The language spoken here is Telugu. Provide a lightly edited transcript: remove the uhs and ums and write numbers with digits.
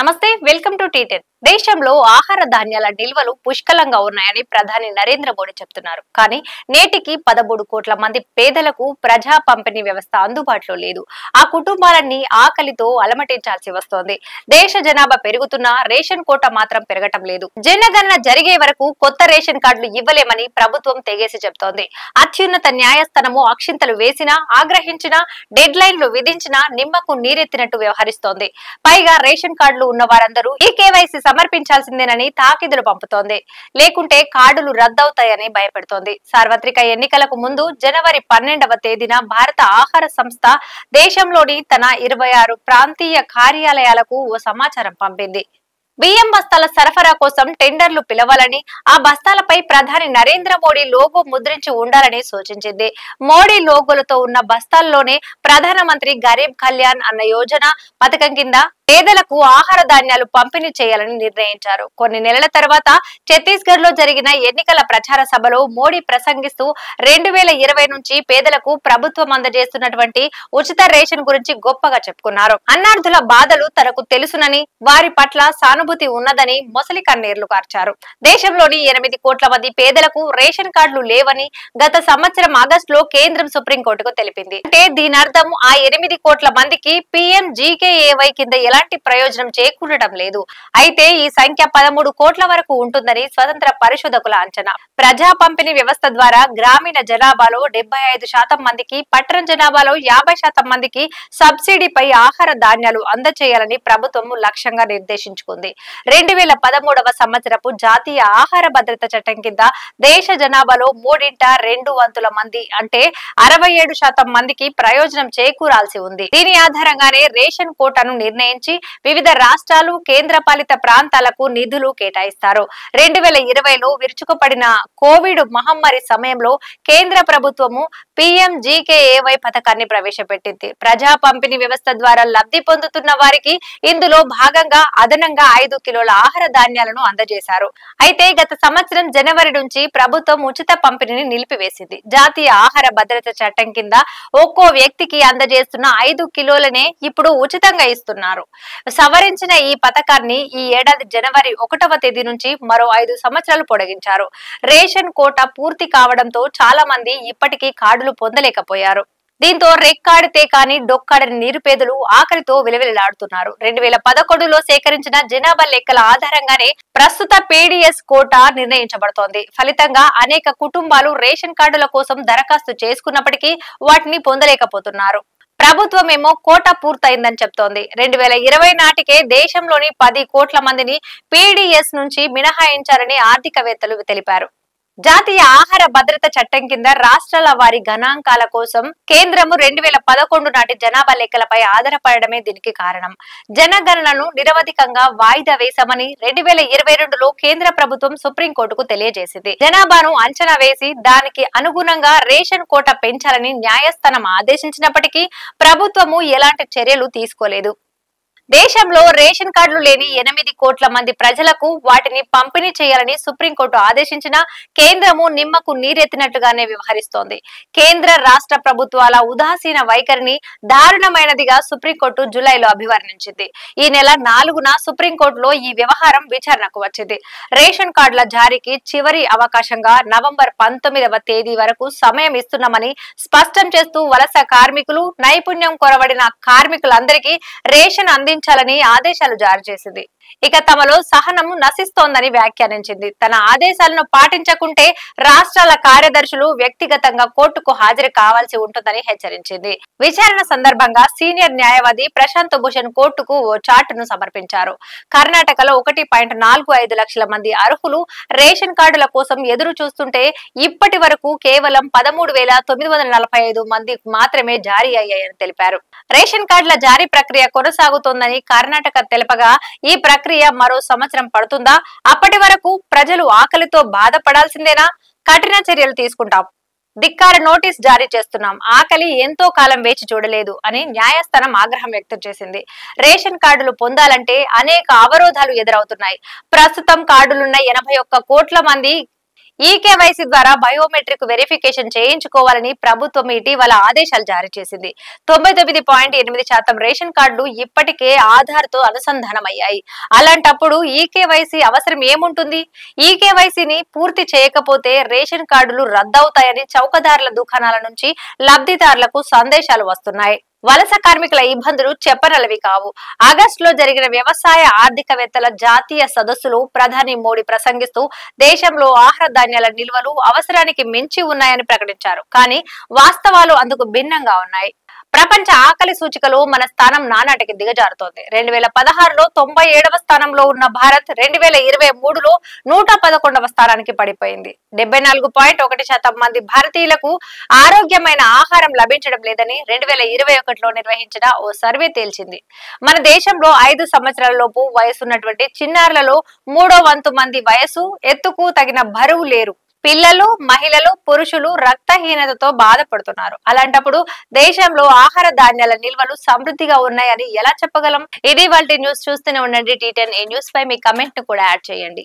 నమస్తే వెల్కమ్ టు టీ10. దేశంలో ఆహార ధాన్యాల నిల్వలు పుష్కలంగా ఉన్నాయని ప్రధాని నరేంద్ర మోడీ చెప్తున్నారు. కానీ నేటికి 13 కోట్ల మంది పేదలకు ప్రజా పంపిణీ వ్యవస్థ అందుబాటులో లేదు. ఆ కుటుంబాలన్నీ ఆకలితో అలమటించాల్సి వస్తోంది. దేశ జనాభా పెరుగుతున్నా రేషన్ కోట మాత్రం పెరగటం లేదు. జనగణన జరిగే వరకు కొత్త రేషన్ కార్డులు ఇవ్వలేమని ప్రభుత్వం తెగేసి చెబుతోంది. అత్యున్నత న్యాయస్థానము అక్షింతలు వేసినా, ఆగ్రహించినా, డెడ్ లైన్లు విధించినా నిమ్మకు నీరెత్తినట్టు వ్యవహరిస్తోంది. పైగా రేషన్ కార్డులు ఉన్న వారందరూ ఈ కేవైసీ సమర్పించాల్సిందేనని తాకీదులు పంపుతోంది. లేకుంటే కార్డులు రద్దవుతాయని భయపెడుతోంది. సార్వత్రిక ఎన్నికలకు ముందు జనవరి 12వ తేదీన భారత ఆహార సంస్థ దేశంలోని తన 26 ప్రాంతీయ కార్యాలయాలకు ఓ సమాచారం పంపింది. బియ్యం బస్తాల సరఫరా కోసం టెండర్లు పిలవాలని, ఆ బస్తాలపై ప్రధాని నరేంద్ర మోడీ లోగో ముద్రించి ఉండాలని సూచించింది. మోడీ లోగోలతో ఉన్న బస్తాల్లోనే ప్రధానమంత్రి గరీబ్ కళ్యాణ్ అన్న యోజన పథకం కింద పేదలకు ఆహార ధాన్యాలు పంపిణీ చేయాలని నిర్ణయించారు. కొన్ని నెలల తర్వాత ఛత్తీస్గఢ్ లో జరిగిన ఎన్నికల ప్రచార సభలో మోడీ ప్రసంగిస్తూ 2020 నుంచి పేదలకు ప్రభుత్వం అందజేస్తున్నటువంటి ఉచిత రేషన్ గురించి గొప్పగా చెప్పుకున్నారు. అన్నార్థుల బాధలు తనకు తెలుసునని, వారి పట్ల సానుభూతి ఉన్నదని మొసలి కన్నీర్లు కార్చారు. దేశంలోని 8 కోట్ల మంది పేదలకు రేషన్ కార్డులు లేవని గత సంవత్సరం ఆగస్టులో కేంద్రం సుప్రీంకోర్టుకు తెలిపింది. అంటే దీని అర్థం ఆ 8 కోట్ల మందికి PMGKAY కింద ఎలాంటి ప్రయోజనం చేకూరడం లేదు. అయితే ఈ సంఖ్య 13 కోట్ల వరకు ఉంటుందని స్వతంత్ర పరిశోధకుల అంచనా. ప్రజా పంపిణీ వ్యవస్థ ద్వారా గ్రామీణ జనాభాలో 75% మందికి, పట్టణ జనాభాలో 50% మందికి సబ్సిడీపై ఆహార ధాన్యాలు అందజేయాలని ప్రభుత్వం లక్ష్యంగా నిర్దేశించుకుంది. 2013వ సంవత్సరపు జాతీయ ఆహార భద్రత చట్టం కింద దేశ జనాభాలో 3/2 మంది అంటే 67% మందికి ప్రయోజనం చేకూరాల్సి ఉంది. దీని ఆధారంగానే రేషన్ కోటాను నిర్ణయించి వివిధ రాష్ట్రాలు, కేంద్ర పాలిత ప్రాంతాలకు నిధులు కేటాయిస్తారు. 2020లో విరుచుకుపడిన కోవిడ్ మహమ్మారి సమయంలో కేంద్ర ప్రభుత్వము PMGKAY పథకాన్ని ప్రవేశపెట్టింది. ప్రజా పంపిణీ వ్యవస్థ ద్వారా లబ్ధి పొందుతున్న వారికి ఇందులో భాగంగా అదనంగా 5 కిలోల ఆహార ధాన్యాలను అందజేశారు. అయితే గత సంవత్సరం జనవరి నుంచి ప్రభుత్వం ఉచిత పంపిణీని నిలిపివేసింది. జాతీయ ఆహార భద్రత చట్టం కింద ఒక్కో వ్యక్తికి అందజేస్తున్న 5 కిలోలనే ఇప్పుడు ఉచితంగా ఇస్తున్నారు. సవరించిన ఈ పథకాన్ని ఈ ఏడాది జనవరి 1వ తేదీ నుంచి మరో 5 సంవత్సరాలు పొడిగించారు. రేషన్ కోట పూర్తి కావడంతో చాలా మంది ఇప్పటికీ కార్డులు పొందలేకపోయారు. దీంతో రెక్కాడితే కాని డొక్కాడని నిరుపేదలు ఆకలితో విలవిలలాడుతున్నారు. 2011లో సేకరించిన జనాభా లెక్కల ఆధారంగానే ప్రస్తుత PDS కోట నిర్ణయించబడుతోంది. ఫలితంగా అనేక కుటుంబాలు రేషన్ కార్డుల కోసం దరఖాస్తు చేసుకున్నప్పటికీ వాటిని పొందలేకపోతున్నారు. ప్రభుత్వం ఏమో కోట పూర్తయిందని చెప్తోంది. 2020 నాటికే దేశంలోని 10 కోట్ల మందిని PDS నుంచి మినహాయించారని ఆర్థికవేత్తలు తెలిపారు. జాతీయ ఆహార భద్రత చట్టం కింద రాష్ట్రాల వారి గణాంకాల కోసం కేంద్రము 2011 నాటి జనాభా లెక్కలపై ఆధారపడమే దీనికి కారణం. జనగణనను నిరవధికంగా వాయిదా వేశామని 2022లో కేంద్ర ప్రభుత్వం సుప్రీంకోర్టుకు తెలియజేసింది. జనాభాను అంచనా వేసి దానికి అనుగుణంగా రేషన్ కోట పెంచాలని న్యాయస్థానం ఆదేశించినప్పటికీ ప్రభుత్వము ఎలాంటి చర్యలు తీసుకోలేదు. దేశంలో రేషన్ కార్డులు లేని 8 కోట్ల మంది ప్రజలకు వాటిని పంపిణీ చేయాలని సుప్రీంకోర్టు ఆదేశించినా కేంద్రము నిమ్మకు నీరెత్తినట్లుగానే వ్యవహరిస్తోంది. కేంద్ర రాష్ట్ర ప్రభుత్వాల ఉదాసీన వైఖరిని దారుణమైనదిగా సుప్రీంకోర్టు జూలైలో అభివర్ణించింది. ఈ నెల 4న సుప్రీంకోర్టులో ఈ వ్యవహారం విచారణకు వచ్చింది. రేషన్ కార్డుల జారీకి చివరి అవకాశంగా నవంబర్ 19వ తేదీ వరకు సమయం ఇస్తున్నామని స్పష్టం చేస్తూ వలస కార్మికులు, నైపుణ్యం కొరవడిన కార్మికులందరికీ రేషన్ అందించాలని ఆదేశాలు జారీ చేసింది. ఇక తమలో సహనము నశిస్తోందని వ్యాఖ్యానించింది. తన ఆదేశాలను పాటించకుంటే రాష్ట్రాల కార్యదర్శులు వ్యక్తిగతంగా కోర్టుకు హాజరు కావాల్సి ఉంటుందని హెచ్చరించింది. విచారణ సందర్భంగా సీనియర్ న్యాయవాది ప్రశాంత్ భూషణ్ కోర్టుకు ఓ చార్టును సమర్పించారు. కర్ణాటకలో 1.45 లక్షల మంది అర్హులు రేషన్ కార్డుల కోసం ఎదురు చూస్తుంటే ఇప్పటి వరకు కేవలం 13,945 మంది మాత్రమే జారీ అయ్యాయని తెలిపారు. రేషన్ కార్డుల జారీ ప్రక్రియ కొనసాగుతోందని కర్ణాటక తెలపగా ఈ ప్రక్రియ మరో సంవత్సరం పడుతుందా? అప్పటి వరకు ప్రజలు ఆకలితో బాధపడాల్సిందేనా? కఠిన చర్యలు తీసుకుంటాం, ధిక్కార నోటీస్ జారీ చేస్తున్నాం, ఆకలి ఎంతో కాలం వేచి చూడలేదు అని న్యాయస్థానం ఆగ్రహం వ్యక్తం చేసింది. రేషన్ కార్డులు పొందాలంటే అనేక అవరోధాలు ఎదురవుతున్నాయి. ప్రస్తుతం కార్డులున్న 81 కోట్ల మంది ఈకేవైసీ ద్వారా బయోమెట్రిక్ వెరిఫికేషన్ చేయించుకోవాలని ప్రభుత్వం ఇటీవల ఆదేశాలు జారీ చేసింది. 99.8% రేషన్ కార్డులు ఇప్పటికే ఆధార్ తో అనుసంధానమయ్యాయి. అలాంటప్పుడు ఈకేవైసీ అవసరం ఏముంటుంది? ఈకేవైసీని పూర్తి చేయకపోతే రేషన్ కార్డులు రద్దవుతాయని చౌకదారుల దుకాణాల నుంచి లబ్ధిదారులకు సందేశాలు వస్తున్నాయి. వలస కార్మికుల ఇబ్బందులు చెప్పనలవి కావు. ఆగస్టులో జరిగిన వ్యవసాయ ఆర్థికవేత్తల జాతీయ సదస్సులో ప్రధాని మోడీ ప్రసంగిస్తూ దేశంలో ఆహార ధాన్యాల నిల్వలు అవసరానికి మించి ఉన్నాయని ప్రకటించారు. కానీ వాస్తవాలు అందుకు భిన్నంగా ఉన్నాయి. ప్రపంచ ఆకలి సూచికలో మన స్థానం నానాటికి దిగజారుతోంది. 2016లో 97వ స్థానంలో ఉన్న భారత్ 2023లో 111వ స్థానానికి పడిపోయింది. 74.1% మంది భారతీయులకు ఆరోగ్యమైన ఆహారం లభించడం లేదని 2021లో నిర్వహించిన ఓ సర్వే తేల్చింది. మన దేశంలో 5 సంవత్సరాల లోపు వయసున్నటువంటి చిన్నారులలో 3వ వంతు మంది వయసు, ఎత్తుకు తగిన బరువు లేరు. పిల్లలు, మహిళలు, పురుషులు రక్తహీనతతో బాధపడుతున్నారు. అలాంటప్పుడు దేశంలో ఆహార ధాన్యాల నిల్వలు సమృద్ధిగా ఉన్నాయని ఎలా చెప్పగలం? ఇది ఇవాల్టి న్యూస్. చూస్తూనే ఉండండి T10 న్యూస్. పై మీ కమెంట్ ను కూడా యాడ్ చేయండి.